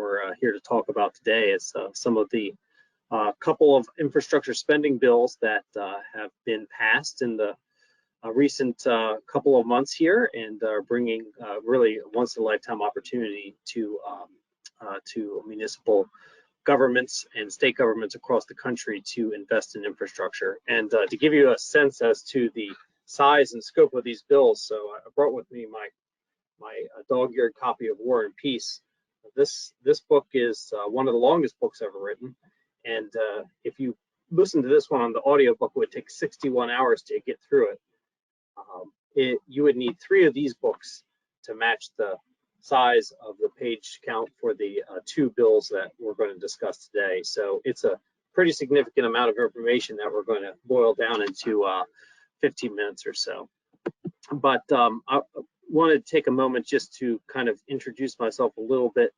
we're here to talk about today is some of the couple of infrastructure spending bills that have been passed in the recent couple of months here, and are bringing really a once-in-a-lifetime opportunity to municipal governments and state governments across the country to invest in infrastructure. And to give you a sense as to the size and scope of these bills, so I brought with me my dog-eared copy of War and Peace. This book is one of the longest books ever written, and if you listen to this one on the audiobook, it would take 61 hours to get through it. You would need 3 of these books to match the size of the page count for the 2 bills that we're going to discuss today. So it's a pretty significant amount of information that we're going to boil down into 15 minutes or so. But I wanted to take a moment just to kind of introduce myself a little bit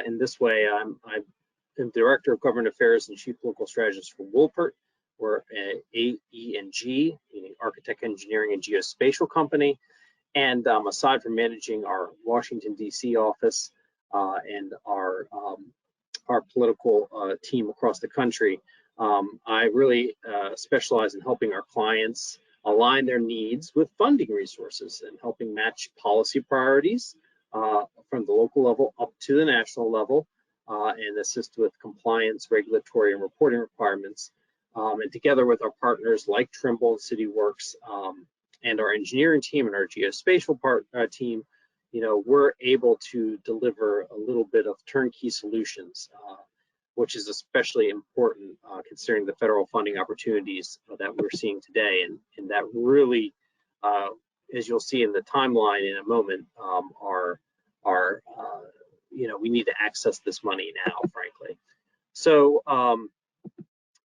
in this way. I'm Director of Government Affairs and Chief Local Strategist for Woolpert. We're an AE&G, meaning Architect, Engineering, and Geospatial company. And aside from managing our Washington, D.C. office and our political team across the country, I really specialize in helping our clients align their needs with funding resources and helping match policy priorities from the local level up to the national level and assist with compliance, regulatory, and reporting requirements. And together with our partners like Trimble and CityWorks, and our engineering team and our geospatial team, we're able to deliver a little bit of turnkey solutions, which is especially important considering the federal funding opportunities that we're seeing today, and that really, as you'll see in the timeline in a moment, we need to access this money now, frankly. So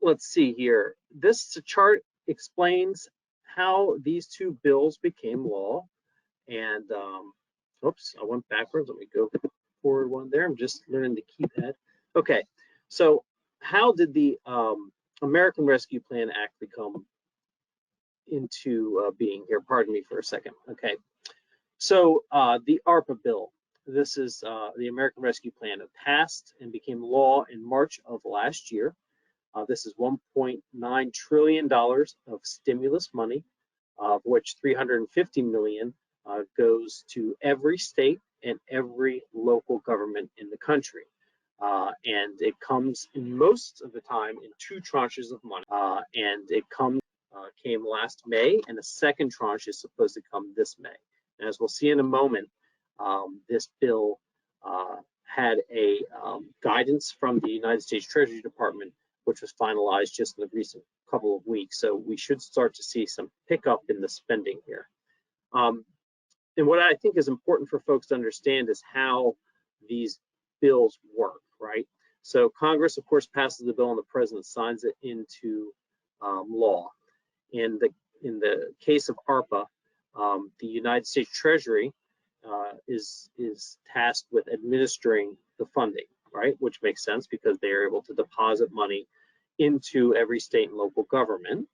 let's see here. This chart explains how these 2 bills became law. And oops, I went backwards. Let me go forward one there. I'm just learning the keypad. Okay, so how did the American Rescue Plan Act become into being here? Pardon me for a second. Okay, so the ARPA bill. This is the American Rescue Plan. It passed and became law in March of last year. This is $1.9 trillion of stimulus money, of which $350 million goes to every state and every local government in the country. And it comes in most of the time in 2 tranches of money. And it came last May, and the second tranche is supposed to come this May. And as we'll see in a moment, this bill had a guidance from the United States Treasury Department, which was finalized just in the recent couple of weeks. So we should start to see some pickup in the spending here. And what I think is important for folks to understand is how these bills work, right? So Congress, of course, passes the bill and the president signs it into law. In the case of ARPA, the United States Treasury is tasked with administering the funding, right? Which makes sense because they are able to deposit money into every state and local government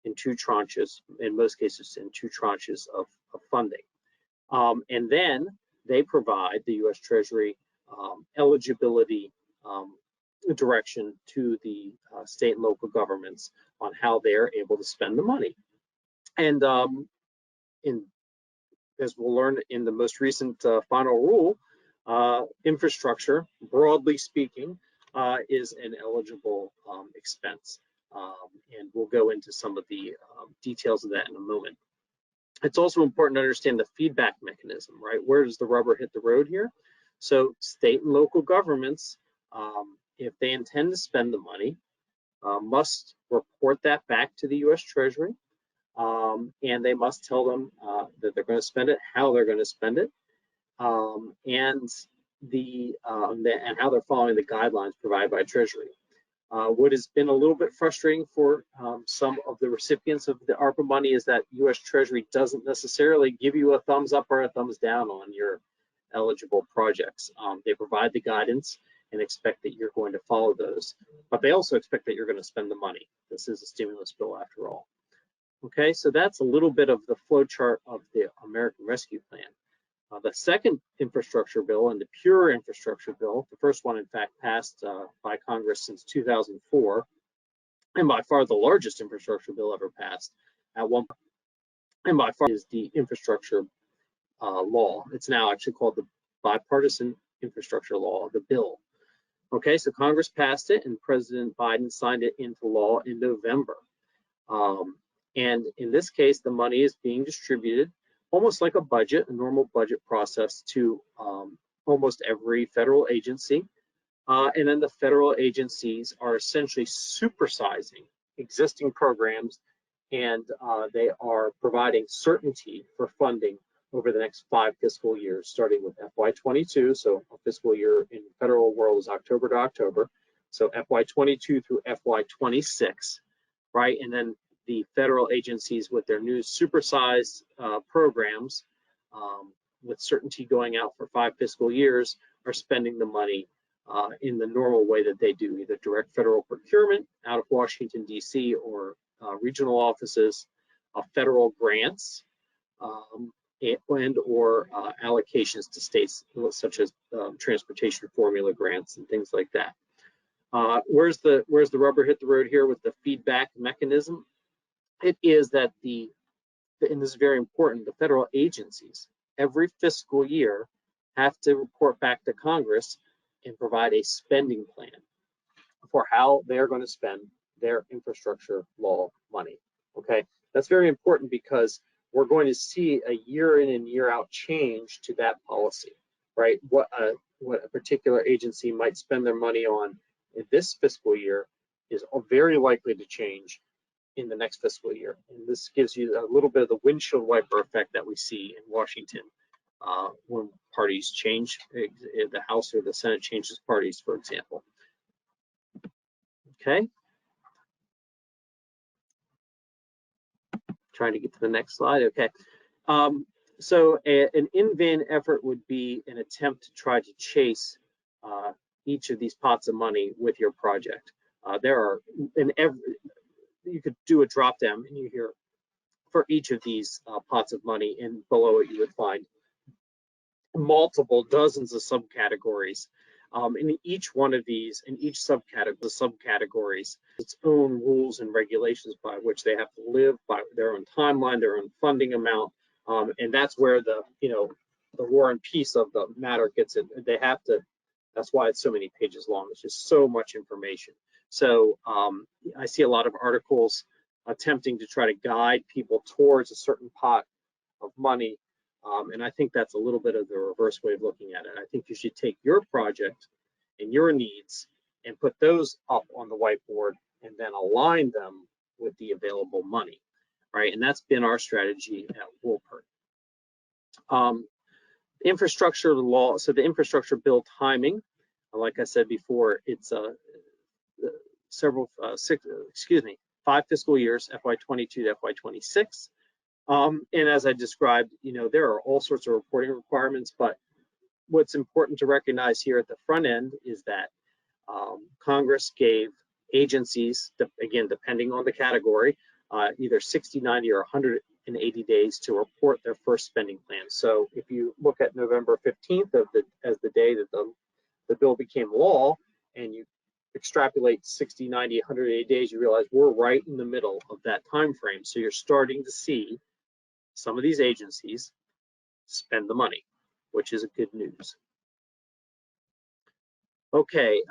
in 2 tranches, in most cases in 2 tranches of funding. And then they provide the U.S. Treasury eligibility direction to the state and local governments on how they're able to spend the money. And as we'll learn in the most recent final rule, infrastructure, broadly speaking, is an eligible expense. And we'll go into some of the details of that in a moment. It's also important to understand the feedback mechanism, right? Where does the rubber hit the road here? So state and local governments, if they intend to spend the money, must report that back to the U.S. Treasury, and they must tell them that they're going to spend it, how they're going to spend it, and how they're following the guidelines provided by Treasury. What has been a little bit frustrating for some of the recipients of the ARPA money is that U.S. Treasury doesn't necessarily give you a thumbs up or a thumbs down on your eligible projects. They provide the guidance and expect that you're going to follow those, but they also expect that you're going to spend the money. This is a stimulus bill after all. Okay, so that's a little bit of the flow chart of the American Rescue Plan. The second infrastructure bill, and the pure infrastructure bill, the first one in fact passed by Congress since 2004, and by far the largest infrastructure bill ever passed at one point, and by far is the infrastructure law. It's now actually called the Bipartisan Infrastructure Law, the bill. Okay, so Congress passed it and President Biden signed it into law in November. And in this case, the money is being distributed almost like a budget, a normal budget process, to almost every federal agency. And then the federal agencies are essentially supersizing existing programs, and they are providing certainty for funding over the next 5 fiscal years, starting with FY22. So a fiscal year in the federal world is October to October. So FY22 through FY26, right? And then the federal agencies with their new supersized programs with certainty going out for 5 fiscal years are spending the money in the normal way that they do, either direct federal procurement out of Washington, D.C. or regional offices, federal grants, and or allocations to states, such as transportation formula grants and things like that. Where's the rubber hit the road here with the feedback mechanism? It is that and this is very important, the federal agencies every fiscal year have to report back to Congress and provide a spending plan for how they're going to spend their infrastructure law money. Okay, that's very important because we're going to see a year in and year out change to that policy, right? What a particular agency might spend their money on in this fiscal year is very likely to change in the next fiscal year. And this gives you a little bit of the windshield wiper effect that we see in Washington when parties change, the House or the Senate changes parties, for example. Okay. Trying to get to the next slide. Okay. So an in-vain effort would be an attempt to try to chase each of these pots of money with your project. There are, you could do a drop down menu here for each of these pots of money, and below it you would find multiple dozens of subcategories. In each one of these, in each subcategories, its own rules and regulations by which they have to live, by their own timeline, their own funding amount, and that's where the war and peace of the matter gets in. They have to. That's why it's so many pages long. It's just so much information. So I see a lot of articles attempting to try to guide people towards a certain pot of money. And I think that's a little bit of the reverse way of looking at it. I think you should take your project and your needs and put those up on the whiteboard and then align them with the available money, right? And that's been our strategy at Woolpert. Infrastructure law, so the infrastructure bill timing, like I said before, it's 5 fiscal years, FY22 to FY26. And as I described, there are all sorts of reporting requirements, but what's important to recognize here at the front end is that Congress gave agencies, again, depending on the category, either 60, 90, or 180 days to report their first spending plan. So if you look at November 15th as the day that the bill became law, and you extrapolate 60, 90, 180 days, you realize we're right in the middle of that time frame. So you're starting to see some of these agencies spend the money, which is a good news. Okay,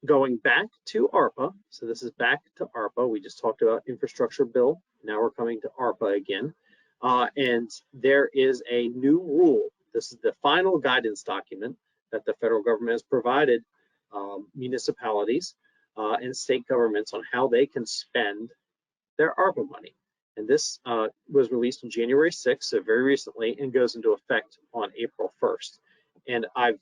going back to ARPA. So this is back to ARPA. We just talked about infrastructure bill. Now we're coming to ARPA again. And there is a new rule. This is the final guidance document that the federal government has provided municipalities and state governments on how they can spend their ARPA money. And this was released on January 6th, so very recently, and goes into effect on April 1st. And I've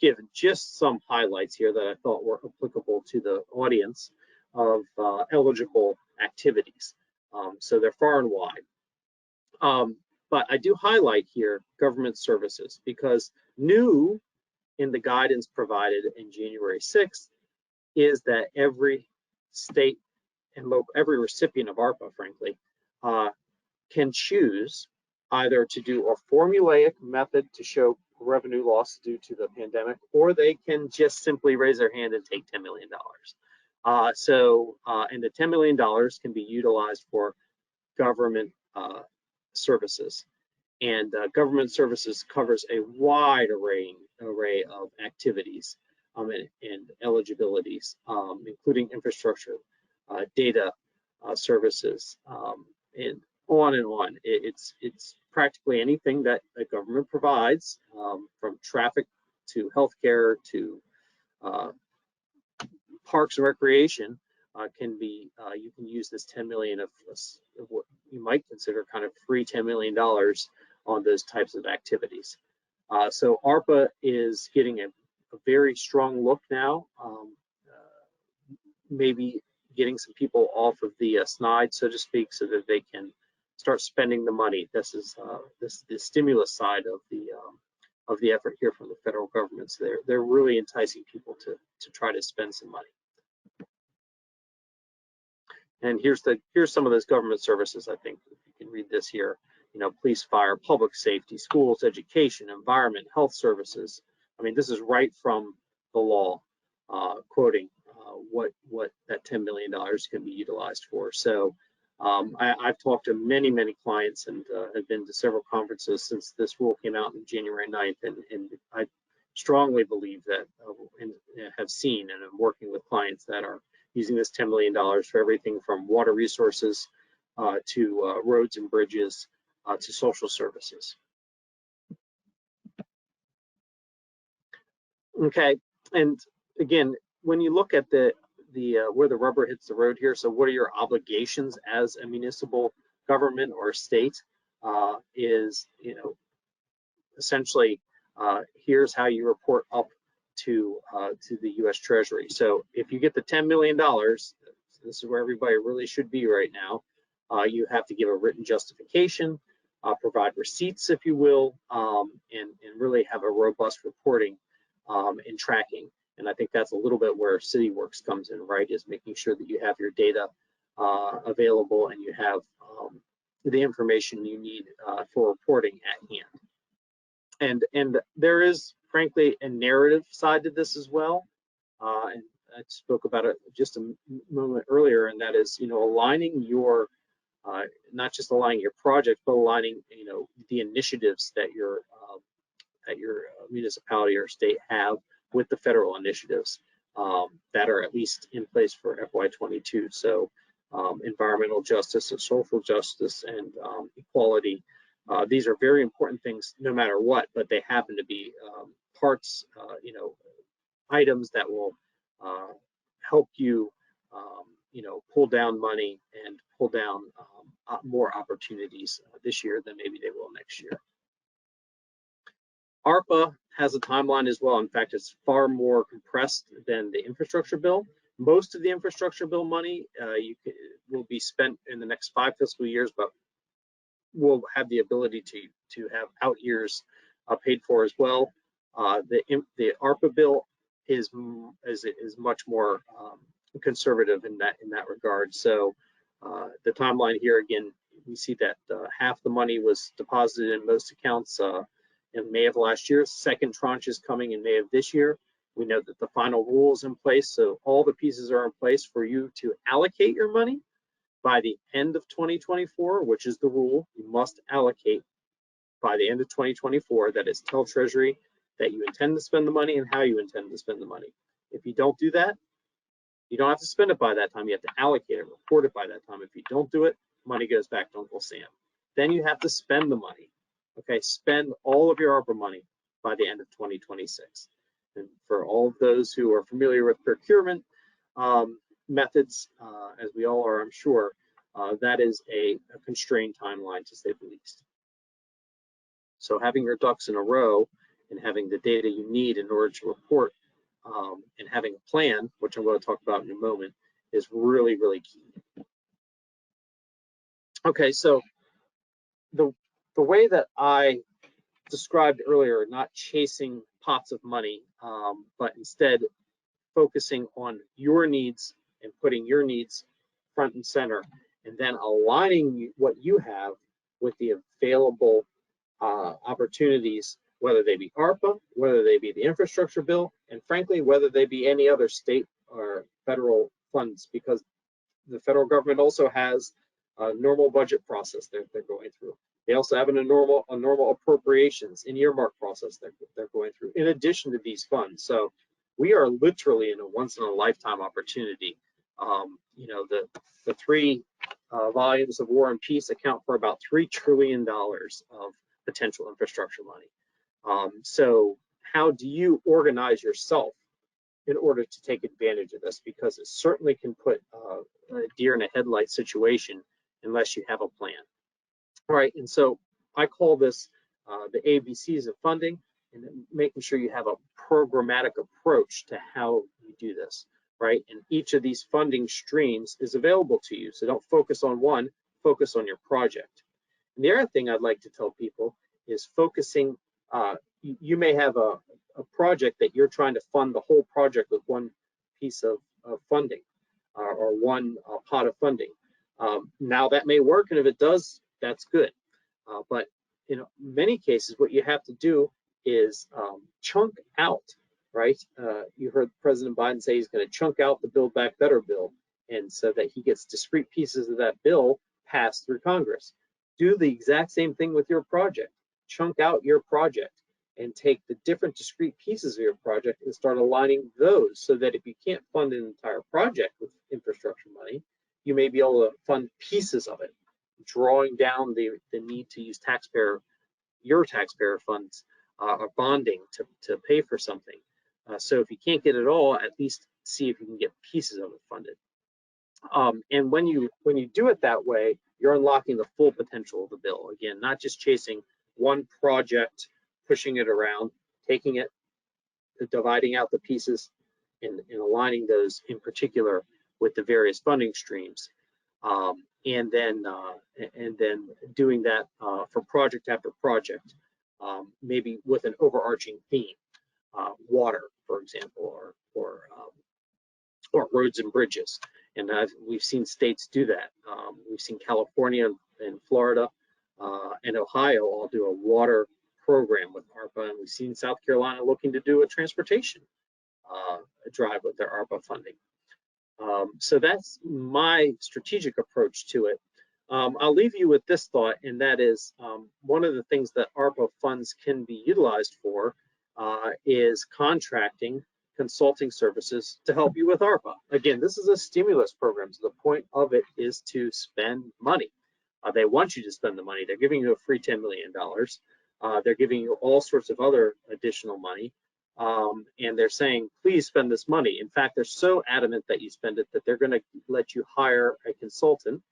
given just some highlights here that I thought were applicable to the audience of eligible activities. So they're far and wide. But I do highlight here government services, because new in the guidance provided in January 6th is that every state and every recipient of ARPA, frankly, can choose either to do a formulaic method to show revenue loss due to the pandemic, or they can just simply raise their hand and take $10 million. And the $10 million can be utilized for government services. And government services covers a wide array of activities and eligibilities, including infrastructure, data services, and on and on. It's practically anything that the government provides, from traffic to healthcare to parks and recreation. Can be you can use this 10 million of what you might consider kind of free $10 million on those types of activities. So ARPA is getting a very strong look now, maybe getting some people off of the snide, so to speak, so that they can start spending the money. This is the stimulus side of the effort here from the federal government. So they're really enticing people to try to spend some money. And here's some of those government services. I think if you can read this here, police, fire, public safety, schools, education, environment, health services. I mean, this is right from the law, quoting what that $10 million can be utilized for. So I've talked to many clients and have been to several conferences since this rule came out on January 9th, and I strongly believe that and have seen and I'm working with clients that are using this $10 million for everything from water resources to roads and bridges to social services. Okay, and again, when you look at the where the rubber hits the road here, so what are your obligations as a municipal government or state? Is essentially here's how you report up to the U.S. Treasury. So if you get the $10 million, this is where everybody really should be right now. You have to give a written justification, provide receipts, if you will, and really have a robust reporting and tracking. And I think that's a little bit where CityWorks comes in, right? Is making sure that you have your data available and you have the information you need for reporting at hand. And there is, frankly, a narrative side to this as well. And I spoke about it just a moment earlier, and that is, aligning your, not just aligning your project, but aligning, the initiatives that your municipality or state have with the federal initiatives that are at least in place for FY22. So environmental justice and social justice and equality. These are very important things no matter what, but they happen to be parts, items that will help you, pull down money and pull down more opportunities this year than maybe they will next year. ARPA has a timeline as well. In fact, it's far more compressed than the infrastructure bill. Most of the infrastructure bill money will be spent in the next 5 fiscal years, but we'll have the ability to have out years paid for as well. The ARPA bill is much more conservative in that regard. So the timeline here, again, we see that half the money was deposited in most accounts in May of last year. Second tranche is coming in May of this year. We know that the final rule is in place, so all the pieces are in place for you to allocate your money by the end of 2024, which is the rule. You must allocate by the end of 2024. That is, tell Treasury that you intend to spend the money and how you intend to spend the money. If you don't do that, you don't have to spend it by that time. You have to allocate it, report it by that time. If you don't do it, money goes back to Uncle Sam. Then you have to spend the money. Okay, spend all of your ARPA money by the end of 2026. And for all of those who are familiar with procurement methods, as we all are, I'm sure, that is a constrained timeline, to say the least. So having your ducks in a row and having the data you need in order to report and having a plan, which I'm going to talk about in a moment, is really, really key. Okay, so the way that I described earlier, not chasing pots of money, but instead focusing on your needs and putting your needs front and center, and then aligning what you have with the available opportunities, whether they be ARPA, whether they be the infrastructure bill, and frankly, whether they be any other state or federal funds, because the federal government also has a normal budget process they're going through. They also have a normal appropriations and earmark process that they're going through, in addition to these funds. So we are literally in a once-in-a-lifetime opportunity. You know, the three volumes of War and Peace account for about $3 trillion of potential infrastructure money. So how do you organize yourself in order to take advantage of this? Because it certainly can put a deer in a headlight situation unless you have a plan. All right, and so I call this the ABCs of funding, and making sure you have a programmatic approach to how you do this, right? And each of these funding streams is available to you. So don't focus on one, focus on your project. And the other thing I'd like to tell people is focusing, you may have a project that you're trying to fund the whole project with one piece of funding or one pot of funding. Now that may work, and if it does, that's good. But in many cases, what you have to do is chunk out, right? You heard President Biden say he's going to chunk out the Build Back Better bill, and so that he gets discrete pieces of that bill passed through Congress. Do the exact same thing with your project. Chunk out your project and take the different discrete pieces of your project and start aligning those, so that if you can't fund an entire project with infrastructure money, you may be able to fund pieces of it, drawing down the need to use your taxpayer funds or bonding to pay for something. So if you can't get it all, at least see if you can get pieces of it funded. And when you do it that way, you're unlocking the full potential of the bill. Again, not just chasing one project, pushing it around, taking it, dividing out the pieces, and aligning those in particular with the various funding streams, and then doing that for project after project, maybe with an overarching theme, water, for example, or roads and bridges. And we've seen states do that. We've seen California and Florida and Ohio all do a water program with ARPA, and we've seen South Carolina looking to do a transportation drive with their ARPA funding. So that's my strategic approach to it. I'll leave you with this thought, and that is one of the things that ARPA funds can be utilized for is contracting consulting services to help you with ARPA. Again, this is a stimulus program, so the point of it is to spend money. They want you to spend the money. They're giving you a free $10 million. They're giving you all sorts of other additional money. And they're saying, please spend this money. In fact, they're so adamant that you spend it that they're going to let you hire a consultant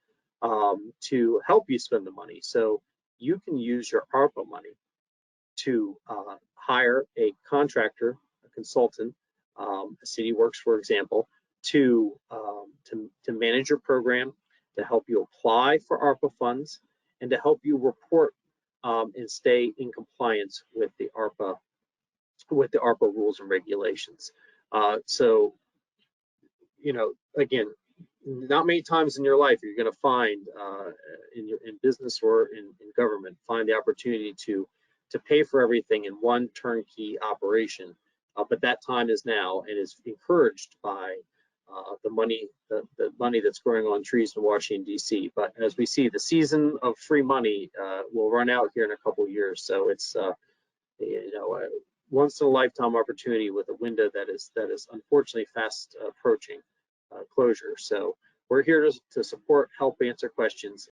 to help you spend the money. So you can use your ARPA money to hire a contractor, a consultant, CityWorks, for example, to manage your program, to help you apply for ARPA funds, and to help you report and stay in compliance with the ARPA rules and regulations. So, you know, again, not many times in your life you're going to find in business or in government, find the opportunity to pay for everything in one turnkey operation. But that time is now, and is encouraged by the money that's growing on trees in Washington, D.C. But as we see, the season of free money will run out here in a couple of years. So it's once in a lifetime opportunity with a window that is unfortunately fast approaching closure. So we're here to support, help answer questions.